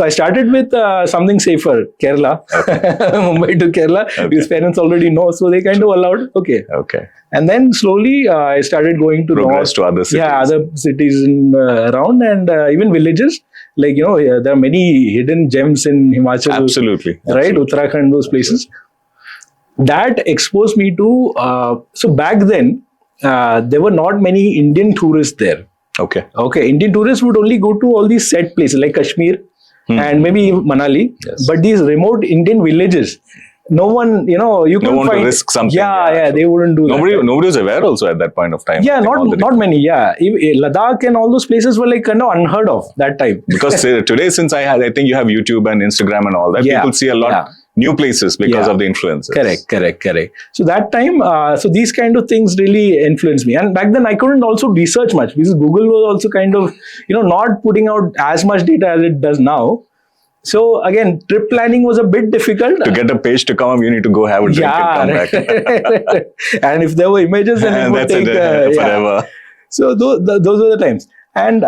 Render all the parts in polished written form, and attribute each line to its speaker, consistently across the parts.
Speaker 1: So I started with something safer, Kerala, Mumbai to Kerala. His parents already know, so they kind of allowed. Okay. And then slowly I started going to
Speaker 2: progress to other cities.
Speaker 1: Yeah, other cities around, and even villages. Like, there are many hidden gems in Himachal.
Speaker 2: Absolutely.
Speaker 1: Right? Uttarakhand, those places. That exposed me to, so back then, there were not many Indian tourists there.
Speaker 2: Okay.
Speaker 1: Indian tourists would only go to all these set places like Kashmir and maybe Manali.
Speaker 2: Yes.
Speaker 1: But these remote Indian villages, no one, you couldn't
Speaker 2: one
Speaker 1: find.
Speaker 2: To risk something.
Speaker 1: Yeah, they wouldn't do
Speaker 2: nobody,
Speaker 1: that.
Speaker 2: Nobody was aware also at that point of time.
Speaker 1: Yeah, not many. Yeah, Ladakh and all those places were like kind of unheard of that time.
Speaker 2: Because today, since I think you have YouTube and Instagram and all that, people see a lot new places because of the influences.
Speaker 1: Correct. So that time, so these kind of things really influenced me. And back then, I couldn't also research much because Google was also kind of, not putting out as much data as it does now. So again, trip planning was a bit difficult.
Speaker 2: To get a page to come up, you need to go have a drink and come back.
Speaker 1: And if there were images, then it would take
Speaker 2: forever.
Speaker 1: So those were the times. And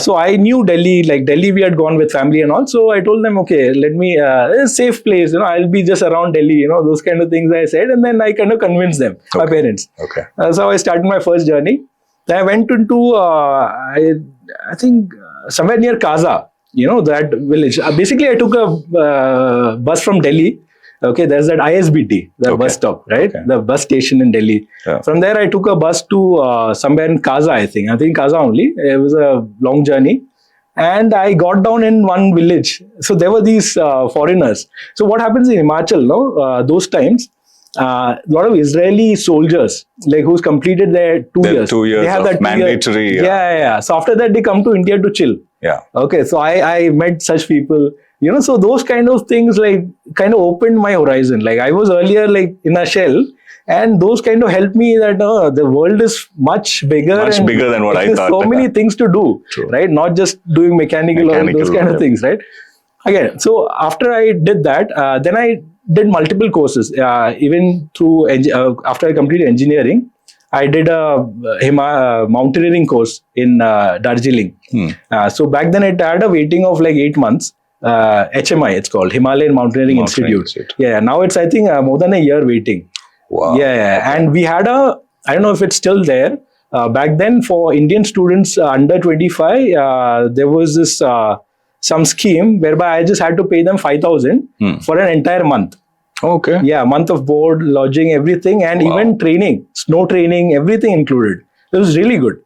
Speaker 1: so I knew Delhi. Like Delhi, we had gone with family and all. So I told them, okay, let me, it's a safe place. I'll be just around Delhi. Those kind of things I said, and then I kind of convinced them, my parents.
Speaker 2: Okay.
Speaker 1: So I started my first journey. Then I went into, I think somewhere near Kaza. That village. Basically, I took a bus from Delhi. Okay, there's that ISBT, the bus stop, right? Okay. The bus station in Delhi. Yeah. From there, I took a bus to somewhere in Kaza, I think Kaza only. It was a long journey. And I got down in one village. So there were these foreigners. So what happens in Himachal, those times, a lot of Israeli soldiers, like who's completed their 2 years.
Speaker 2: 2 years
Speaker 1: they have that
Speaker 2: mandatory.
Speaker 1: Yeah. So after that, they come to India to chill.
Speaker 2: Yeah.
Speaker 1: Okay. So I met such people, so those kind of things like kind of opened my horizon. Like I was earlier like in a shell, and those kind of helped me that the world is much bigger.
Speaker 2: Much bigger than what I thought.
Speaker 1: There's so many things to do, right? Not just doing mechanical or those kind of things, right? Again, so after I did that, then I did multiple courses, even through, after I completed engineering. I did a mountaineering course in Darjeeling. So back then it had a waiting of like 8 months. HMI, it's called Himalayan Mountaineering Institute. Yeah, now it's I think more than a year waiting.
Speaker 2: Wow.
Speaker 1: Yeah. And we had I don't know if it's still there. Back then for Indian students under 25, there was this some scheme whereby I just had to pay them 5,000 for an entire month.
Speaker 2: Okay.
Speaker 1: Yeah, month of board, lodging, everything, and even training, snow training, everything included. It was really good.